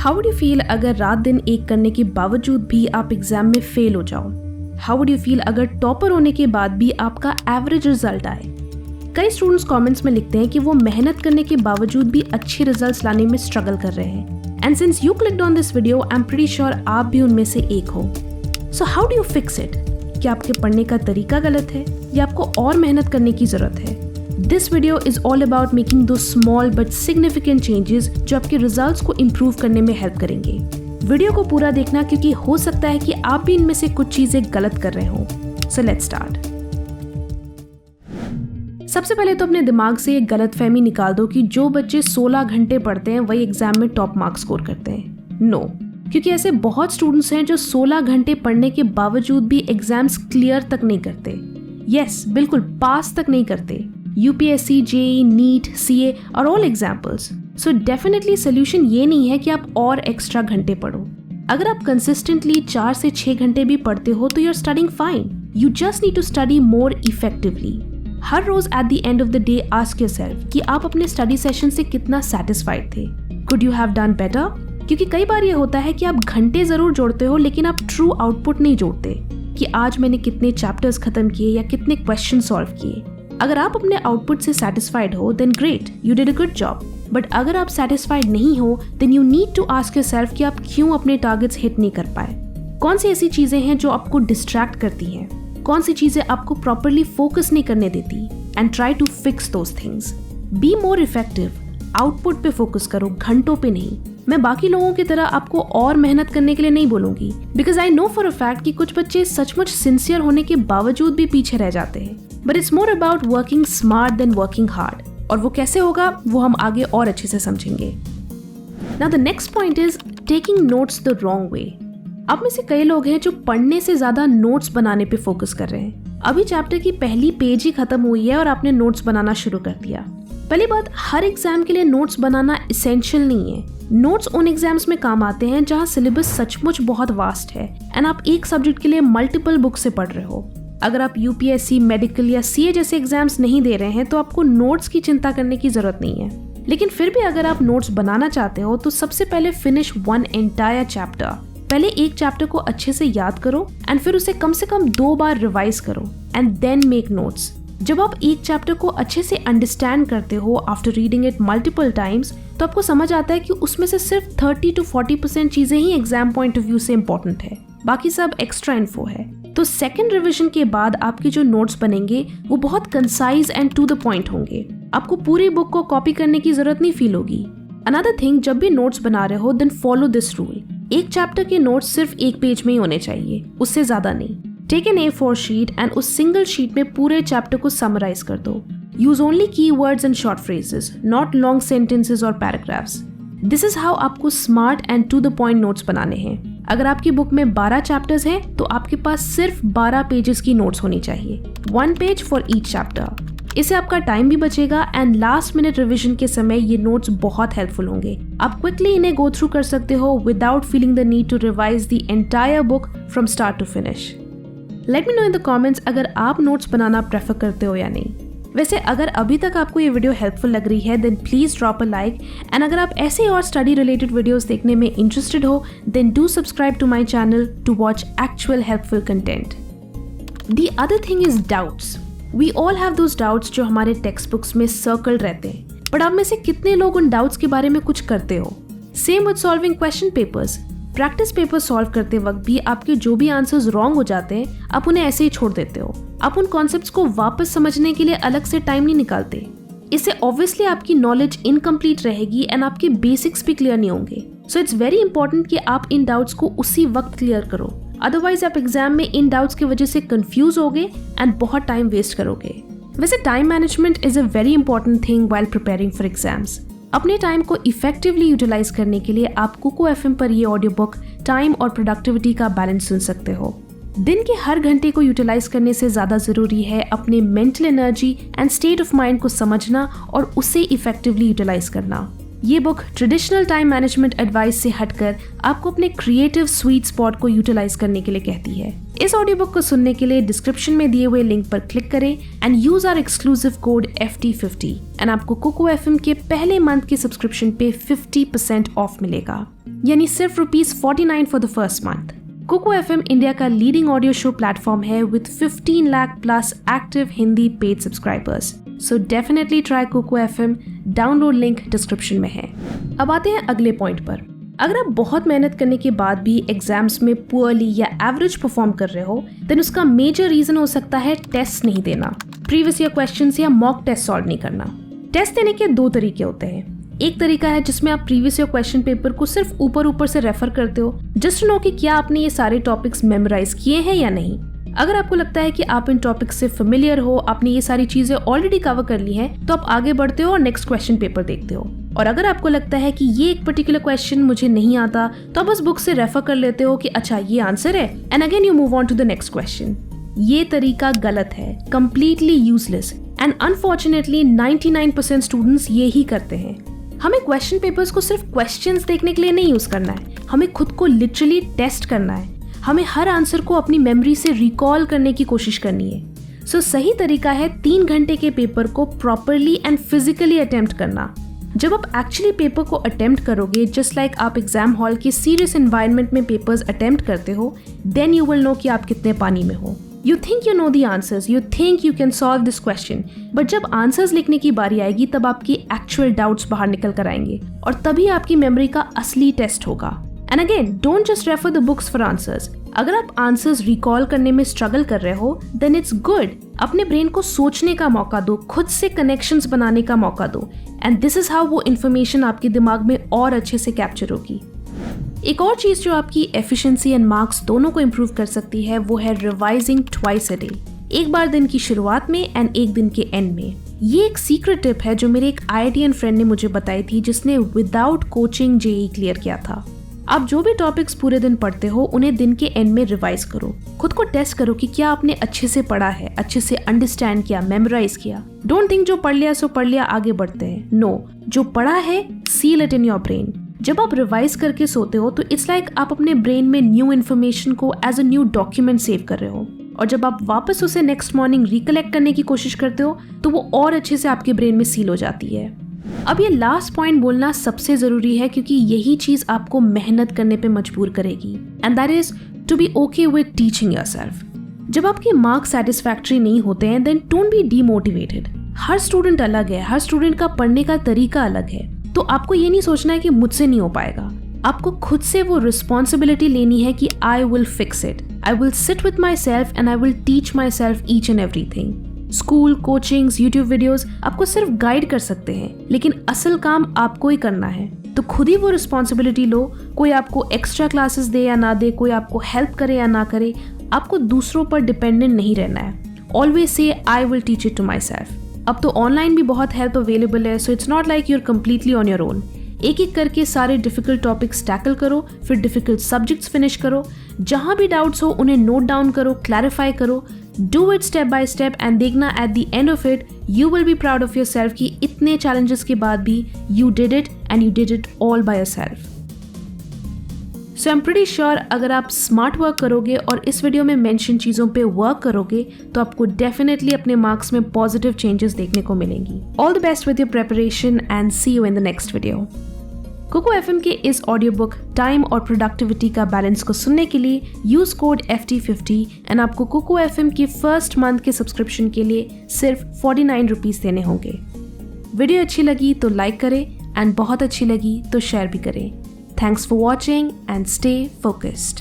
How would you feel अगर रात दिन एक करने के बावजूद भी आप एग्जाम में फेल हो जाओ? हाउ वुड यू फील अगर टॉपर होने के बाद भी आपका एवरेज रिजल्ट आए? कई स्टूडेंट्स कमेंट्स में लिखते हैं कि वो मेहनत करने के बावजूद भी अच्छे रिजल्ट्स लाने में स्ट्रगल कर रहे हैं। And since you clicked on this video, I am pretty sure आप भी उनमें से एक हो। So how do you fix it? क्या आपके पढ़ने का तरीका गलत है या आपको और मेहनत करने की जरूरत है? This video is all about making दो स्मॉल बट सिग्निफिकेंट चेंजेस जो आपके रिजल्ट्स को इम्प्रूव करने में हेल्प करेंगे। वीडियो को पूरा देखना क्योंकि हो सकता है कि आप भी इनमें से कुछ चीजें गलत कर रहे हो। So let's start. सबसे पहले तो अपने दिमाग से ये गलतफहमी निकाल दो कि जो बच्चे 16 घंटे पढ़ते हैं वही एग्जाम में टॉप मार्क्स स्कोर करते हैं। नो, क्योंकि ऐसे बहुत स्टूडेंट्स हैं जो 16 घंटे पढ़ने के बावजूद भी एग्जाम्स क्लियर तक नहीं करते। यस, बिल्कुल पास तक नहीं करते। UPSC, JEE, NEET, CA are all examples. So definitely solution ये नहीं है कि आप और एक्स्ट्रा घंटे पढ़ो। अगर आप कंसिस्टेंटली 4 से 6 घंटे भी पढ़ते हो तो you're studying fine. You just need to study more effectively. Her rose at the end of the day ask yourself कि आप अपने स्टडी सेशन से कितना satisfied थे। Could you have done better? क्योंकि कई बार ये होता है कि आप घंटे जरूर जोड़ते हो लेकिन आप ट्रू आउटपुट नहीं जोड़ते कि आज मैंने कितने चैप्टर्स खत्म किए या कितने क्वेश्चन सॉल्व किए। अगर आप अपने आउटपुट से सेटिस्फाइड हो then great, you did a good job. But अगर आप सेटिस्फाइड नहीं हो then you need to ask yourself कि आप क्यों अपने टारगेट्स हिट नहीं कर पाए। कौन सी ऐसी चीजें हैं जो आपको डिस्ट्रैक्ट करती हैं? कौन सी चीजें आपको प्रॉपर्ली फोकस नहीं करने देती? And try to fix those things. Be more effective. Output पे फोकस करो, घंटों पे नहीं। मैं बाकी लोगों की तरह आपको और मेहनत करने के लिए नहीं बोलूंगी, because I know for a fact कि कुछ बच्चे सचमुच सिंसियर होने के बावजूद भी पीछे रह जाते हैं। But it's more about working smart than working hard. और वो कैसे होगा वो हम आगे और अच्छे से समझेंगे। Now the next point is taking notes the wrong way. अब में से कई लोग हैं जो पढ़ने से ज्यादा नोट्स बनाने पे फोकस कर रहे हैं। अभी चैप्टर की पहली पेज ही खत्म हुई है और आपने नोट्स बनाना शुरू कर दिया। पहली बात, हर एग्जाम के लिए नोट्स बनाना इसेंशियल नहीं है। नोट्स उन एग्जाम्स में काम आते हैं जहां सिलेबस सचमुच बहुत वास्ट है एंड आप एक सब्जेक्ट के लिए मल्टीपल बुक से पढ़ रहे हो। अगर आप UPSC, मेडिकल या CA जैसे एग्जाम्स नहीं दे रहे हैं तो आपको नोट्स की चिंता करने की जरूरत नहीं है। लेकिन फिर भी अगर आप नोट्स बनाना चाहते हो तो सबसे पहले फिनिश वन एंटायर चैप्टर। पहले एक चैप्टर को अच्छे से याद करो एंड फिर उसे कम से कम 2 बार रिवाइज करो एंड देन मेक नोट्स। जब आप एक चैप्टर को अच्छे से अंडरस्टैंड करते हो after reading it multiple times तो आपको समझ आता है कि उसमें से सिर्फ 30 to 40% चीजें ही एग्जाम पॉइंट ऑफ व्यू से इंपॉर्टेंट है, बाकी सब एक्स्ट्रा इन्फो है। तो सेकंड रिवीजन के बाद आपके जो नोट्स बनेंगे वो बहुत concise and to the point होंगे। आपको पूरी बुक को कॉपी करने की जरूरत नहीं फील होगी। अनदर थिंग, जब भी नोट्स बना रहे हो देन फॉलो दिस रूल। एक चैप्टर के नोट्स सिर्फ एक पेज में ही होने चाहिए, उससे ज्यादा नहीं। Take an A4 sheet and उस सिंगल शीट में पूरे चैप्टर को समराइज कर दो। Use only keywords and short phrases, not long sentences और पैराग्राफ्स। दिस इज हाउ आपको smart and to the point notes बनाने हैं। अगर आपकी बुक में 12 चैप्टर्स हैं तो आपके पास सिर्फ 12 पेजेस की नोट्स होनी चाहिए, 1 पेज फॉर ईच चैप्टर। इससे आपका टाइम भी बचेगा एंड लास्ट मिनट रिवीजन के समय ये नोट्स बहुत हेल्पफुल होंगे। आप क्विकली इन्हें गो थ्रू कर सकते हो without feeling the need to revise the entire book from start to finish. Let me know in the comments अगर आप नोट्स बनाना प्रेफर करते हो या नहीं। वैसे अगर अभी तक आपको ये वीडियो हेल्पफुल लग रही है then please drop a like and अगर आप ऐसे और स्टडी रिलेटेड वीडियोस देखने में इंटरेस्टेड हो then do subscribe to my channel to watch actual helpful content. The other thing is doubts. We all have those doubts जो हमारे text books में सर्कल्ड रहते हैं, बट आप में से कितने लोग उन डाउट्स के बारे में कुछ करते हो? Same with solving question papers. Practice paper solve करते वक्त भी आपके जो भी आंसर्स रॉन्ग हो जाते हैं आप उन्हें ऐसे ही छोड़ देते हो। आप उन कॉन्सेप्ट्स को वापस समझने के लिए अलग से टाइम नहीं निकालते। इससे ऑब्वियसली आपकी नॉलेज इनकम्प्लीट रहेगी एंड आपके बेसिक्स भी क्लियर नहीं होंगे। सो इट्स वेरी इंपॉर्टेंट कि आप इन डाउट्स को उसी वक्त क्लियर करो, अदरवाइज आप एग्जाम में इन डाउट्स की वजह से कंफ्यूज होगे एंड बहुत टाइम वेस्ट करोगे। वैसे time management is a very important thing while preparing for exams. अपने टाइम को इफेक्टिवली यूटिलाइज करने के लिए आप कुको FM पर ये ऑडियो बुक टाइम और प्रोडक्टिविटी का बैलेंस सुन सकते हो। दिन के हर घंटे को यूटिलाइज करने से ज्यादा जरूरी है अपने mental energy and state of mind को समझना और उसे इफेक्टिवली यूटिलाइज करना। ये book traditional time management advice से हटकर आपको अपने क्रिएटिव स्वीट स्पॉट को यूटिलाइज करने के लिए कहती है। इस ऑडियो बुक को सुनने के लिए डिस्क्रिप्शन में दिए हुए लिंक पर क्लिक करें and use our exclusive code FT50 and आपको कुकू FM के पहले मंथ के सब्सक्रिप्शन पे 50% ऑफ मिलेगा, यानी सिर्फ ₹49 for the first month. Kuku FM India का लीडिंग ऑडियो शो प्लेटफॉर्म है with 15 lakh plus active Hindi paid subscribers. So definitely try Kuku FM, download link description में है। अब आते हैं अगले पॉइंट पर। अगर आप बहुत मेहनत करने के बाद भी एग्जाम्स में पुअरली या एवरेज परफॉर्म कर रहे हो, देन उसका मेजर रीजन हो सकता है टेस्ट नहीं देना, प्रीवियस ईयर क्वेश्चंस या मॉक टेस्ट सॉल्व नहीं करना। टेस्ट देने के 2 तरीके होते हैं। एक तरीका है जिसमें आप प्रीवियस ईयर क्वेश्चन पेपर को सिर्फ ऊपर से रेफर करते हो जस्ट टू नो कि क्या आपने ये सारे टॉपिक्स मेमोराइज किए हैं या नहीं। अगर आपको लगता है कि आप इन टॉपिक्स से फेमिलियर हो, आपने ये सारी चीजें ऑलरेडी कवर कर ली हैं, तो आप आगे बढ़ते हो और नेक्स्ट क्वेश्चन पेपर देखते हो। और अगर आपको लगता है कि ये एक पर्टिकुलर क्वेश्चन मुझे नहीं आता, तो आप बस बुक से रेफर कर लेते हो कि अच्छा ये आंसर है and again you move on to the next question. ये तरीका गलत है, completely useless and unfortunately 99% students ये ही करते हैं। हमें क्वेश्चन पेपर्स को सिर्फ क्वेश्चंस देखने के लिए नहीं यूज करना है, हमें खुद को लिटरली टेस्ट करना है। हमें हर आंसर को अपनी मेमोरी से रिकॉल करने की कोशिश करनी है। सो सही तरीका है 3 घंटे के पेपर को प्रॉपरली एंड फिजिकली अटेम्प्ट करना। जब आप एक्चुअली पेपर को अटेम्प्ट करोगे, जस्ट लाइक आप एग्जाम हॉल के सीरियस एनवायरनमेंट में पेपर्स अटेम्प्ट करते हो, देन यू विल नो कि आप कितने पानी में हो। You think you know the answers, you think you can solve this question, but जब आंसर्स लिखने की बारी आएगी तब आपकी एक्चुअल डाउट्स बाहर निकल कर आएंगे और तभी आपकी मेमोरी का असली टेस्ट होगा। And again, don't just refer the books for answers. अगर आप आंसर्स रिकॉल करने में स्ट्रगल कर रहे हो, देन इट्स गुड। अपने ब्रेन को सोचने का मौका दो, खुद से कनेक्शंस बनाने का मौका दो, एंड दिस इज हाउ वो इन्फॉर्मेशन आपके दिमाग में और अच्छे से कैप्चर होगी। एक और चीज जो आपकी एफिशिएंसी एंड मार्क्स दोनों को इम्प्रूव कर सकती है, वो है रिवाइजिंग ट्वाइस अ डे। एक बार दिन की शुरुआत में एंड एक दिन के एंड में। ये एक सीक्रेट टिप है जो मेरे एक IITian फ्रेंड ने मुझे बताई थी, जिसने विदाउट कोचिंग JEE क्लियर किया था। आप जो भी टॉपिक्स पूरे दिन पढ़ते हो, उन्हें दिन के एंड में रिवाइज करो। खुद को टेस्ट करो कि क्या आपने अच्छे से पढ़ा है, अच्छे से अंडरस्टैंड किया, मेमोराइज किया। डोंट थिंक जो पढ़ लिया सो पढ़ लिया, आगे बढ़ते हैं। नो, जो पढ़ा है seal it in your brain. जब आप रिवाइज करके सोते हो तो इट्स लाइक आप अपने ब्रेन में न्यू इन्फॉर्मेशन को as a new document save कर रहे हो, और जब आप वापस उसे नेक्स्ट मॉर्निंग रिकलेक्ट करने की कोशिश करते हो तो वो और अच्छे से आपके ब्रेन में सील हो जाती है। अब ये लास्ट पॉइंट बोलना सबसे जरूरी है, क्योंकि यही चीज आपको मेहनत करने पे मजबूर करेगी, and that is to be okay with teaching yourself. जब आपके मार्क्स सेटिस्फैक्टरी नहीं होते हैं, देन डोंट बी डीमोटिवेटेड। हर स्टूडेंट अलग है, हर स्टूडेंट का पढ़ने का तरीका अलग है, तो आपको ये नहीं सोचना है कि मुझसे नहीं हो पाएगा। आपको खुद से वो रिस्पॉन्सिबिलिटी लेनी है कि I will fix it, I will sit with my self and I will teach my self each and everything. School, coachings, YouTube videos आपको सिर्फ गाइड कर सकते हैं, लेकिन असल काम आपको ही करना है। तो खुद ही वो रिस्पॉन्सिबिलिटी लो। कोई आपको एक्स्ट्रा क्लासेस दे या ना दे, कोई आपको हेल्प करे या ना करे, आपको दूसरों पर डिपेंडेंट नहीं रहना है। ऑलवेज से I will teach it to myself. अब तो ऑनलाइन भी बहुत हेल्प अवेलेबल है, so it's not like you're completely on your own. एक एक करके सारे डिफिकल्ट टॉपिक्स टैकल करो, फिर डिफिकल्ट सब्जेक्ट्स फिनिश करो। जहां भी डाउट्स हो उन्हें नोट डाउन करो, क्लैरिफाई करो, do it step by step, and देखना at the end of it you will be proud of yourself कि इतने चैलेंजेस के बाद भी you did it and you did it all by yourself. So I am pretty sure अगर आप smart work करोगे और इस वीडियो में मेंशन चीज़ों पे वर्क करोगे तो आपको डेफिनेटली अपने मार्क्स में पॉजिटिव चेंजेस देखने को मिलेंगी। All the best with your preparation and see you in the next video. Kuku FM के इस ऑडियो बुक टाइम और प्रोडक्टिविटी का बैलेंस को सुनने के लिए यूज कोड FT50 एंड आपको कुकू FM की फर्स्ट मंथ के सब्सक्रिप्शन के लिए सिर्फ 49 रुपीज़ देने होंगे। वीडियो अच्छी लगी तो लाइक करें एंड बहुत अच्छी लगी तो शेयर भी करें। Thanks for watching and stay focused.